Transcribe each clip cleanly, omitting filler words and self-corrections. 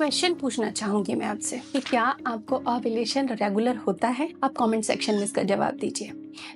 Question पूछना चाहूंगी मैं आपसे कि क्या आपको ओव्यूलेशन रेगुलर होता है? आप कमेंट सेक्शन में इसका जवाब दीजिए।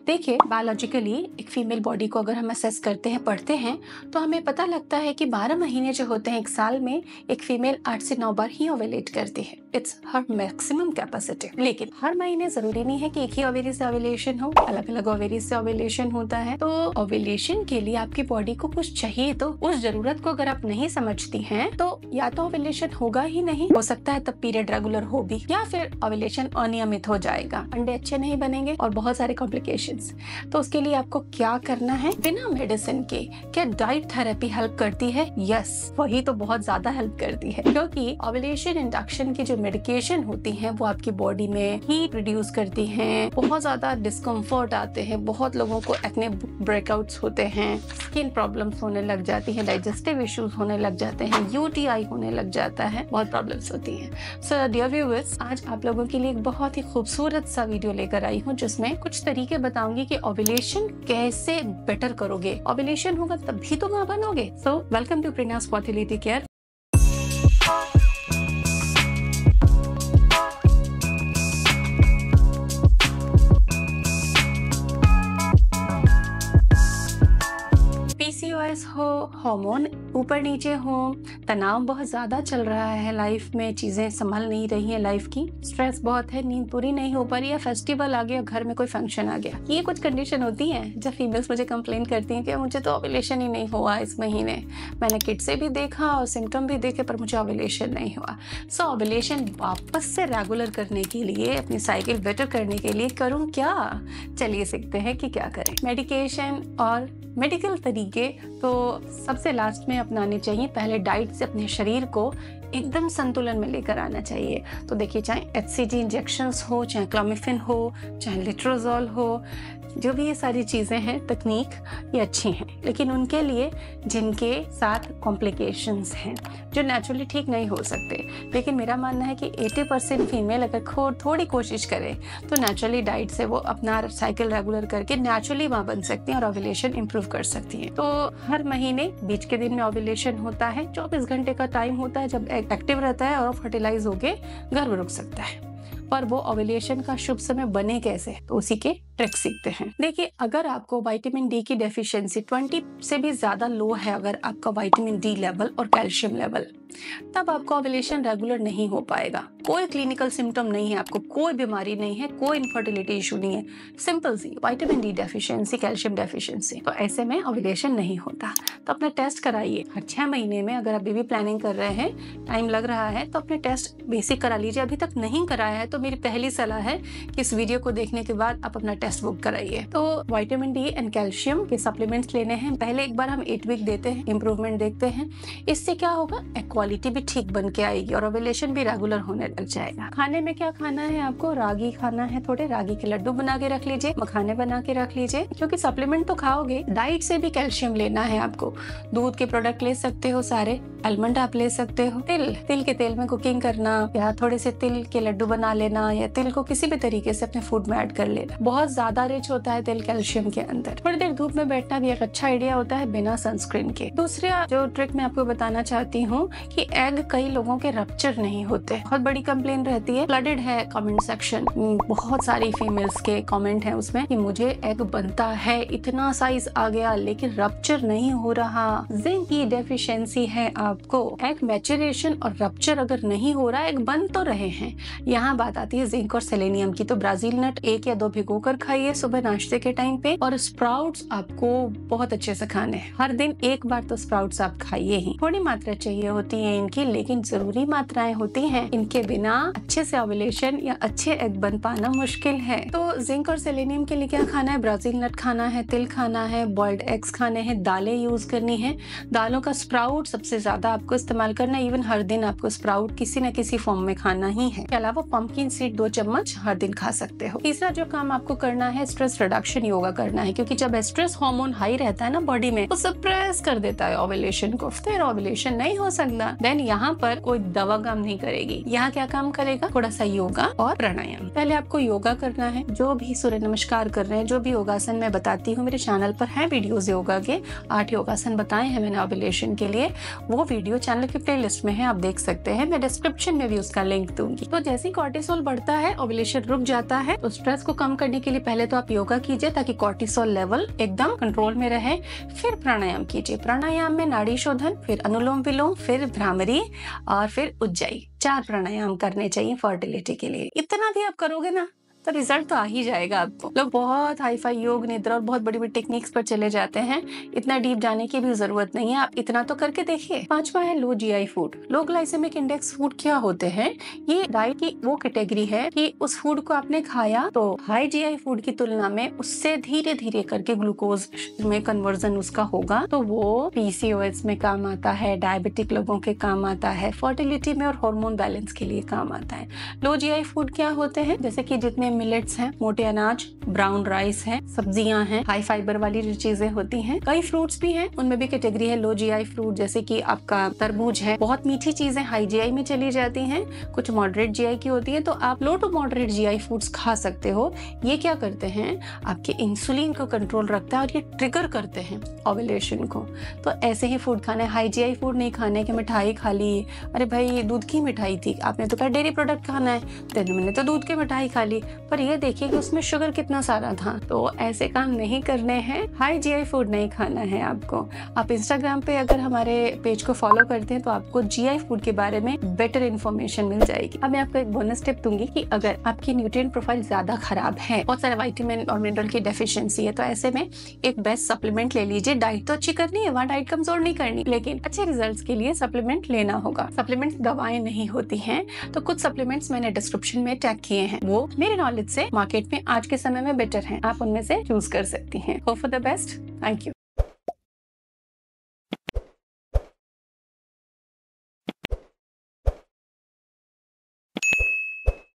देखिए, बायोलॉजिकली एक फीमेल बॉडी को अगर हम असेस करते हैं, पढ़ते हैं, तो हमें पता लगता है कि 12 महीने जो होते हैं एक साल में, एक फीमेल 8 से 9 बार ही ओव्यूलेट करती है। It's her maximum capacity. लेकिन हर महीने जरूरी नहीं है कि एक ही ओवेरी से ओव्यूलेशन हो, अलग अलग ओवेरी से ओव्यूलेशन होता है। तो ओव्यूलेशन के लिए आपकी बॉडी को कुछ चाहिए, तो उस जरूरत को अगर आप नहीं समझती हैं तो या तो ओव्यूलेशन होगा ही नहीं, हो सकता है तब पीरियड रेगुलर हो भी, या फिर ओव्यूलेशन अनियमित हो जाएगा, अंडे अच्छे नहीं बनेंगे और बहुत सारे कॉम्प्लिकेशंस। तो उसके लिए आपको क्या करना है? बिना मेडिसिन के क्या डाइट थेरेपी हेल्प करती है? यस, वही तो बहुत ज्यादा हेल्प करती है, क्योंकि ओव्यूलेशन इंडक्शन की जो मेडिकेशन होती हैं वो आपकी बॉडी में हीट रिड्यूस करती हैं, बहुत ज्यादा डिस्कम्फर्ट आते हैं, बहुत लोगों को एक्ने ब्रेकआउट्स होते हैं, स्किन प्रॉब्लम्स होने लग जाती हैं, डाइजेस्टिव इश्यूज होने लग जाते हैं, यूटीआई होने लग जाता है, बहुत प्रॉब्लम्स होती हैं। सो डियर व्यूअर्स, आज आप लोगों के लिए एक बहुत ही खूबसूरत सा वीडियो लेकर आई हूँ जिसमें कुछ तरीके बताऊंगी कि ओव्यूलेशन कैसे बेटर करोगे। ओव्यूलेशन होगा तभी तो मां बनोगे। So welcome to Prerna's fertility care. PCOS हो, हार्मोन ऊपर नीचे हो, तनाव बहुत ज्यादा चल रहा है लाइफ में, चीजें संभल नहीं रही है लाइफ की, स्ट्रेस बहुत है, नींद पूरी नहीं हो पा रही है, फेस्टिवल आ गया, घर में कोई फंक्शन आ गया, ये कुछ कंडीशन होती हैं जब फीमेल्स मुझे कंप्लेन करती हैं कि मुझे तो ओव्यूलेशन ही नहीं हुआ इस महीने, मैंने किट से भी देखा और सिम्टम भी देखे पर मुझे ओव्यूलेशन नहीं हुआ। सो ओव्यूलेशन वापस से रेगुलर करने के लिए, अपनी साइकिल बेटर करने के लिए करूँ क्या? चलिए सीखते हैं कि क्या करें। मेडिकेशन और मेडिकल तरीके तो सबसे लास्ट में अपनाने चाहिए। पहले डाइट से अपने शरीर को एकदम संतुलन में लेकर आना चाहिए। तो देखिए, चाहे HCG इंजेक्शंस हो, चाहे क्लोमिफेन हो, चाहे लिट्रोजोल हो, जो भी ये सारी चीज़ें हैं, तकनीक ये अच्छी हैं, लेकिन उनके लिए जिनके साथ कॉम्प्लिकेशंस हैं, जो नेचुरली ठीक नहीं हो सकते। लेकिन मेरा मानना है कि 80% फीमेल अगर थोड़ी कोशिश करे तो नेचुरली डाइट से वो अपना साइकिल रेगुलर करके नेचुरली मां बन सकती हैं और ओव्यूलेशन इंप्रूव कर सकती हैं। तो हर महीने बीच के दिन में ओव्यूलेशन होता है, 24 घंटे का टाइम होता है जब एग एक्टिव रहता है और फर्टिलाइज होके गर्भ रुक सकता है। पर वो ओव्यूलेशन का शुभ समय बने कैसे, तो उसी के ट्रिक सीखते हैं। देखिए, अगर आपको विटामिन डी की डेफिशिएंसी 20 से भी ज्यादा लो है, अगर आपका विटामिन डी लेवल और कैल्शियम लेवल, तब आपका ओव्यूलेशन रेगुलर नहीं हो पाएगा। कोई क्लिनिकल सिम्टम नहीं है, आपको कोई बीमारी नहीं है, कोई इनफर्टिलिटी इशू नहीं है, सिंपल सी vitamin D deficiency, calcium deficiency. तो ऐसे में ओव्यूलेशन नहीं होता। तो अपना टेस्ट कराइए हर 6 महीने में। अगर अभी भी प्लानिंग कर रहे हैं, टाइम लग रहा है, तो अपने टेस्ट बेसिक करा लीजिए। अभी तक नहीं कराया है तो मेरी पहली सलाह है कि इस वीडियो को देखने के बाद आप अपना टेस्ट बुक कराइए। तो विटामिन डी एंड कैल्शियम के सप्लीमेंट्स लेने हैं। पहले एक बार हम 8 वीक देते हैं, इंप्रूवमेंट देखते हैं। इससे क्या होगा, क्वालिटी भी ठीक बन के आएगी और ओव्यूलेशन भी रेगुलर होने लग जाएगा। खाने में क्या खाना है आपको? रागी खाना है, थोड़े रागी के लड्डू बना के रख लीजिए, मखाने बना के रख लीजिए, क्योंकि सप्लीमेंट तो खाओगे, डाइट से भी कैल्शियम लेना है आपको। दूध के प्रोडक्ट ले सकते हो सारे, आलमंड आप ले सकते हो, तिल के तेल में कुकिंग करना, या थोड़े से तिल के लड्डू बना लेना, या तिल को किसी भी तरीके से अपने फूड में ऐड कर लेना। बहुत ज्यादा रिच होता है तिल कैल्शियम के अंदर। थोड़ी देर धूप में बैठना भी एक अच्छा आइडिया होता है बिना सनस्क्रीन के। दूसरा जो ट्रिक मैं आपको बताना चाहती हूँ कि एग कई लोगों के रप्चर नहीं होते, बहुत बड़ी कंप्लेन रहती है, फ्लडेड है कमेंट सेक्शन, बहुत सारी फीमेल्स के कमेंट है उसमें कि मुझे एग बनता है, इतना साइज आ गया लेकिन रप्चर नहीं हो रहा। जिंक की डेफिशिएंसी है आपको। एग मैचुरेशन और रप्चर अगर नहीं हो रहा, एग बन तो रहे हैं। यहाँ बात आती है जिंक और सेलेनियम की। तो ब्राजील नट 1 या 2 भिगो कर खाइए सुबह नाश्ते के टाइम पे, और स्प्राउट्स आपको बहुत अच्छे से खाने हैं। हर दिन एक बार तो स्प्राउट्स आप खाइए ही। थोड़ी मात्रा चाहिए होती है इनकी, लेकिन जरूरी मात्राएं होती हैं। इनके बिना अच्छे से ओव्यूलेशन या अच्छे एग बन पाना मुश्किल है। तो जिंक और सेलेनियम के लिए क्या खाना है? ब्राजील नट खाना है, तिल खाना है, बॉइल्ड एग्स खाने हैं, दालें यूज करनी है। दालों का स्प्राउट सबसे ज्यादा आपको इस्तेमाल करना है। इवन हर दिन आपको स्प्राउट किसी न किसी फॉर्म में खाना ही है। इसके अलावा पंपकिन सीड 2 चम्मच हर दिन खा सकते हो। तीसरा जो काम आपको करना करना है, स्ट्रेस रिडक्शन योगा करना है, क्योंकि जब स्ट्रेस हार्मोन हाई रहता है ना बॉडी में, तो सप्रेस कर देता है ओव्यूलेशन को, फिर ओव्यूलेशन नहीं हो सकता। देन यहाँ पर कोई दवा काम नहीं करेगी। यहाँ क्या काम करेगा? थोड़ा सा योगा और प्राणायाम। पहले आपको योगा करना है। जो भी सूर्य नमस्कार कर रहे हैं, जो भी योगासन मैं बताती हूँ, मेरे चैनल पर है वीडियोस योगा के, 8 योगासन बताए हैं मैंने ओव्यूलेशन के लिए। वो वीडियो चैनल की प्लेलिस्ट में है, आप देख सकते हैं। मैं डिस्क्रिप्शन में भी उसका लिंक दूंगी। तो जैसे ही कॉर्टिसोल बढ़ता है, ओव्यूलेशन रुक जाता है, तो स्ट्रेस को कम करने के लिए पहले तो आप योगा कीजिए ताकि कॉर्टिसोल लेवल एकदम कंट्रोल में रहे। फिर प्राणायाम कीजिए। प्राणायाम में नाड़ी शोधन, फिर अनुलोम विलोम, फिर भ्रामरी और फिर उज्जाई, 4 प्राणायाम करने चाहिए फर्टिलिटी के लिए। इतना भी आप करोगे ना तो रिजल्ट तो आ ही जाएगा आपको। लोग बहुत हाई फाई योग निद्रा और बहुत बड़ी बड़ी टेक्निक्स पर चले जाते हैं। इतना डीप जाने की भी जरूरत नहीं है, आप इतना तो करके देखिए। 5वां है लो जीआई फूड। लो ग्लाइसेमिक इंडेक्स फूड क्या होते हैं? ये डाइट की वो कैटेगरी है कि उस फूड को आपने खाया तो हाई जीआई फूड की तुलना में उससे धीरे धीरे करके ग्लूकोज में कन्वर्जन उसका होगा, तो वो पीसीओएस में काम आता है, डायबिटिक लोगों के काम आता है, फर्टिलिटी में और हार्मोन बैलेंस के लिए काम आता है। लो जीआई फूड क्या होते हैं? जैसे कि जितने मिलेट्स हैं, मोटे अनाज, ब्राउन राइस है, सब्जियां हैं, हाई फाइबर वाली जो चीजें होती हैं। कई फ्रूट्स भी हैं, उनमें भी कैटेगरी है लो जीआई फ्रूट, जैसे कि आपका तरबूज है। बहुत मीठी चीजें हाई जीआई में चली जाती हैं, कुछ मॉडरेट जीआई की होती है, तो आप लो टू मॉडरेट जीआई फूड्स खा सकते हो। ये क्या करते हैं? आपके इंसुलिन को कंट्रोल रखता है और ये ट्रिगर करते हैं ओव्यूलेशन को। तो ऐसे ही फूड खाना है। हाई जीआई फूड नहीं खाने के, मिठाई खा ली, अरे भाई दूध की मिठाई थी, आपने तो कहा डेयरी प्रोडक्ट खाना है, तो मैंने तो दूध की मिठाई खा ली, पर ये देखिए कि उसमें शुगर कितना सारा था। तो ऐसे काम नहीं करने हैं। हाई जीआई फूड नहीं खाना है आपको। आप इंस्टाग्राम पे अगर हमारे पेज को फॉलो करते हैं तो आपको जीआई फूड के बारे में बेटर इन्फॉर्मेशन मिल जाएगी। अब मैं आपको एक बोनस टिप दूंगी कि अगर आपकी न्यूट्रिएंट प्रोफाइल ज्यादा खराब है, बहुत सारे विटामिन और मिनरल की डेफिशिएंसी है, तो ऐसे में एक बेस्ट सप्लीमेंट ले लीजिए। डाइट तो अच्छी करनी है, वहाँ डाइट कमजोर नहीं करनी, लेकिन अच्छे रिजल्ट्स के लिए सप्लीमेंट लेना होगा। सप्लीमेंट्स दवाएं नहीं होती हैं, तो कुछ सप्लीमेंट्स मैंने डिस्क्रिप्शन में टैग किए हैं, वो मेरे नॉलेज से मार्केट में आज के समय में बेटर हैं, आप उनमें से चूज कर सकती हैं। Hope for the best. Thank you.